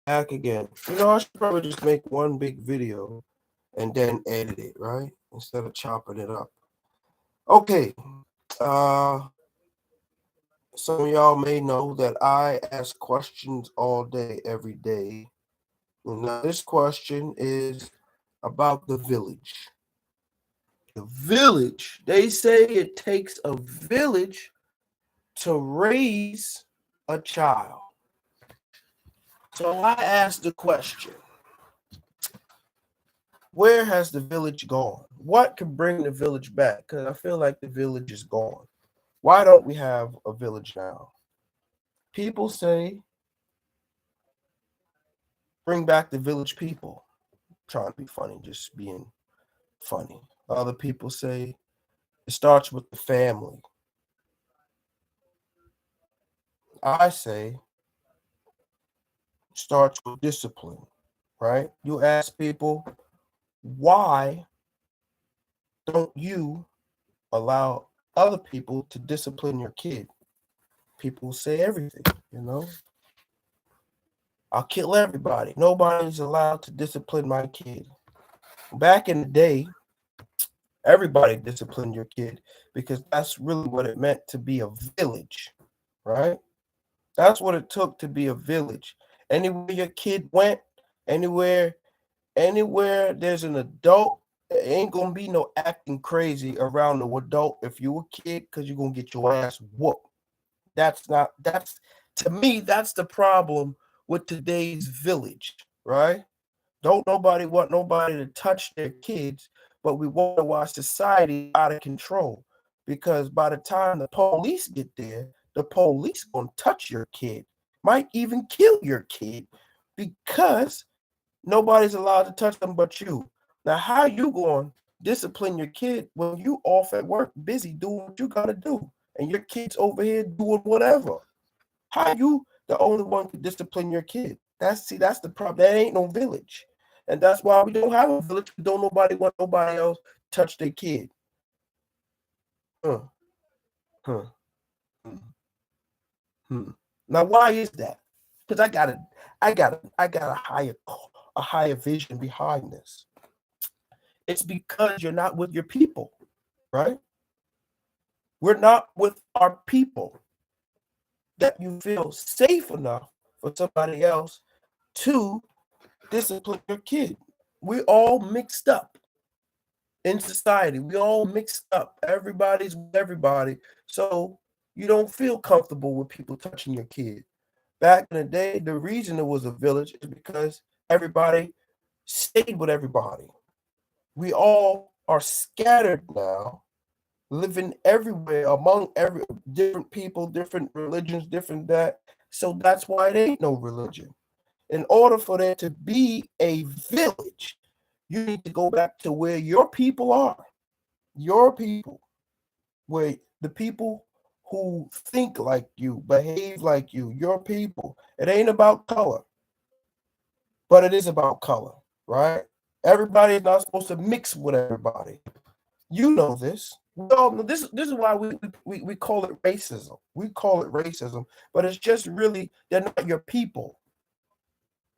Back again. I should probably just make one big video and then edit it, right? Instead of chopping it up. Okay. Uh, some of y'all may know that I ask questions all day, every day. Now, this question is about the village. The village. They say it takes a village to raise a child. So I asked the question, where has the village gone? What can bring the village back? Because I feel like the village is gone. Why don't we have a village now? People say, bring back the village people. I'm trying to be funny, just being funny. Other people say, it starts with the family. I say, it starts with discipline, right? You ask people, why don't you allow other people to discipline your kid? People say everything. I'll kill everybody. Nobody's allowed to discipline my kid. Back in the day, everybody disciplined your kid because that's really what it meant to be a village, right? That's what it took to be a village. Anywhere your kid went, anywhere, anywhere there's an adult, there ain't gonna be no acting crazy around the adult if you a kid, because you're gonna get your ass whooped. That's to me, that's the problem with today's village, right? Don't nobody want nobody to touch their kids, but we wonder why society out of control. Because by the time the police get there, the police gonna touch your kid, might even kill your kid, because nobody's allowed to touch them but you. Now, how you going to discipline your kid when you off at work, busy doing what you gotta do, and your kid's over here doing whatever? How you the only one to discipline your kid? That's the problem. That ain't no village, and that's why we don't have a village. We don't nobody want nobody else touch their kid. Huh, huh, hmm, hmm. Now, why is that? Because I got a higher vision behind this. It's because you're not with your people, right? We're not with our people that you feel safe enough for somebody else to discipline your kid. We all mixed up in society. We all mixed up. Everybody's with everybody. So you don't feel comfortable with people touching your kid. Back in the day, the reason it was a village is because everybody stayed with everybody. We all are scattered now, living everywhere among every different people, different religions, different that. So that's why it ain't no religion. In order for there to be a village, you need to go back to where your people are. Your people, where the people who think like you, behave like you, your people. It ain't about color, but it is about color, right? Everybody is not supposed to mix with everybody. You know this. We all know this. This is why we call it racism. We call it racism, but it's just really they're not your people.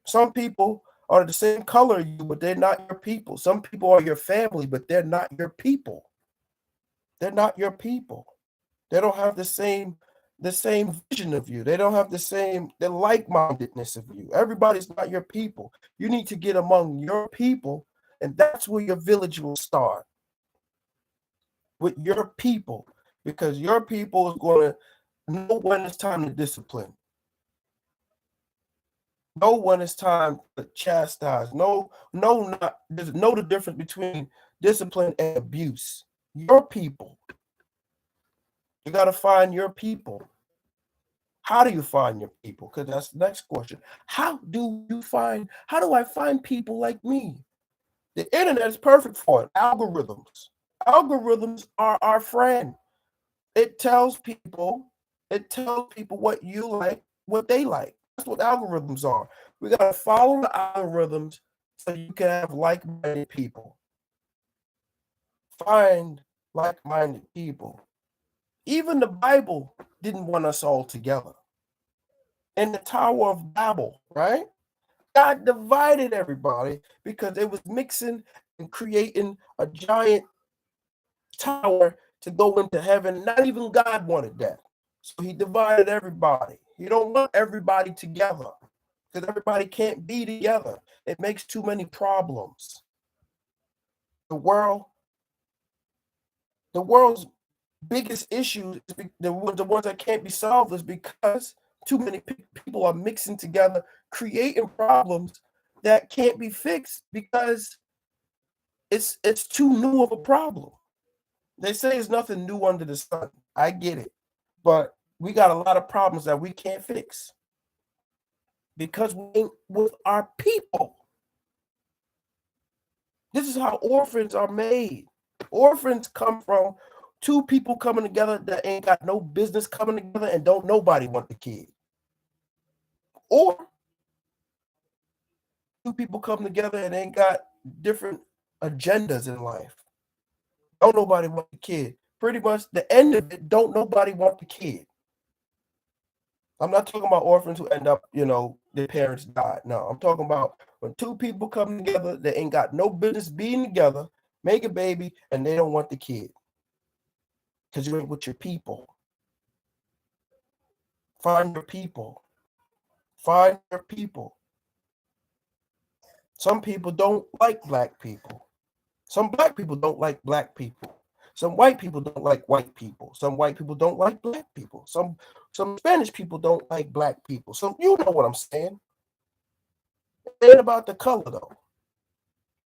Some people are the same color as you, but they're not your people. Some people are your family, but they're not your people. They're not your people. They don't have the same vision of you. They don't have the like-mindedness of you. Everybody's not your people. You need to get among your people, and that's where your village will start, with your people, because your people is going to know when it's time to discipline, know when it's time to chastise, know the difference between discipline and abuse. Your people. You got to find your people. How do you find your people? Because that's the next question. How do I find people like me? The internet is perfect for it. Algorithms. Algorithms are our friend. It tells people, what you like, what they like. That's what algorithms are. We got to follow the algorithms so you can have like-minded people. Find like-minded people. Even the Bible didn't want us all together. In the Tower of Babel, right? God divided everybody because it was mixing and creating a giant tower to go into heaven. Not even God wanted that. So he divided everybody. He don't want everybody together because everybody can't be together. It makes too many problems. The world's biggest issues, the ones that can't be solved, is because too many people are mixing together, creating problems that can't be fixed because it's too new of a problem. They say there's nothing new under the sun. I get it. But we got a lot of problems that we can't fix because we ain't with our people. This is how orphans are made. Orphans come from two people coming together that ain't got no business coming together and don't nobody want the kid. Or two people come together and ain't got different agendas in life. Don't nobody want the kid. Pretty much the end of it, don't nobody want the kid. I'm not talking about orphans who end up, their parents died. No, I'm talking about when two people come together, they ain't got no business being together, make a baby, and they don't want the kid. Because you ain't with your people. Find your people. Find your people. Some people don't like black people. Some black people don't like black people. Some white people don't like white people. Some white people don't like black people. Some Spanish people don't like black people. You know what I'm saying. It ain't about the color, though.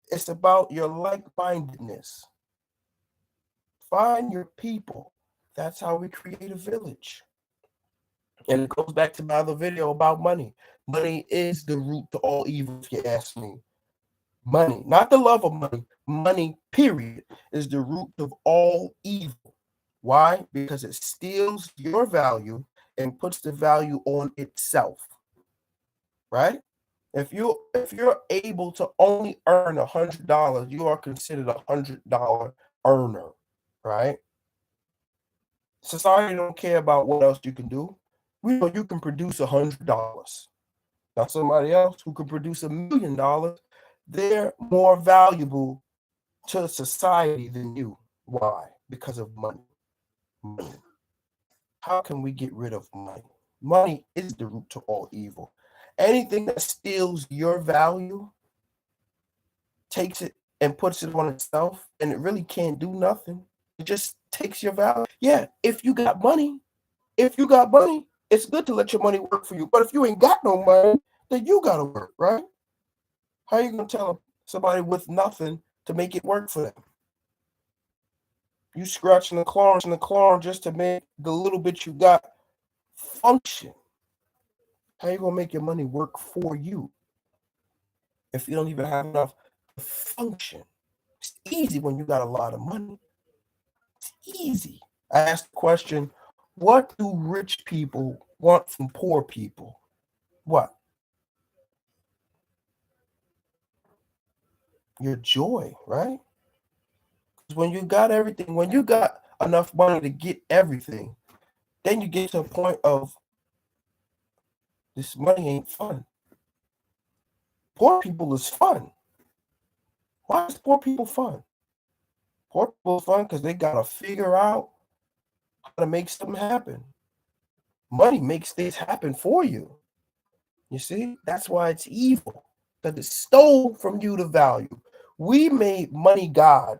It's about your like-mindedness. Find your people. That's how we create a village. And it goes back to my other video about money. Money is the root to all evil, if you ask me. Money, not the love of money. Money, period, is the root of all evil. Why? Because it steals your value and puts the value on itself. Right? If you're able to only earn $100, you are considered $100 earner, right? Society don't care about what else you can do. We know you can produce $100. Now somebody else who can produce $1 million, they're more valuable to society than you. Why? Because of money. Money. How can we get rid of money? Money is the root to all evil. Anything that steals your value, takes it and puts it on itself, and it really can't do nothing. It just takes your value. Yeah, if you got money, it's good to let your money work for you. But if you ain't got no money, then you gotta work, right? How are you gonna tell somebody with nothing to make it work for them? You scratching the claw just to make the little bit you got function. How you gonna make your money work for you if you don't even have enough to function? It's easy when you got a lot of money. It's easy. I asked the question, what do rich people want from poor people? What? Your joy, right? Because when you got everything, when you got enough money to get everything, then you get to a point of this money ain't fun. Poor people is fun. Why is poor people fun? Poor people fun because they gotta figure out how to make something happen. Money makes things happen for you. You see, that's why it's evil. Because it stole from you the value. We made money God.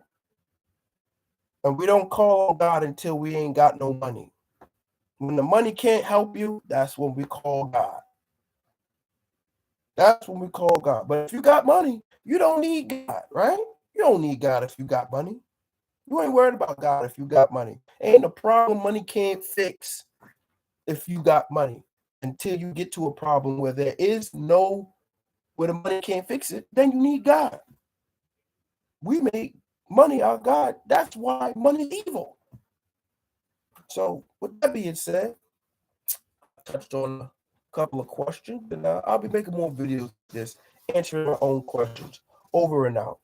And we don't call on God until we ain't got no money. When the money can't help you, that's when we call God. That's when we call God. But if you got money, you don't need God, right? You don't need God if you got money. You ain't worried about God if you got money. Ain't a problem money can't fix if you got money. Until you get to a problem where where the money can't fix it, then you need God. We make money our God. That's why money is evil. So with that being said, I touched on a couple of questions, and I'll be making more videos like this, answering my own questions. Over and out.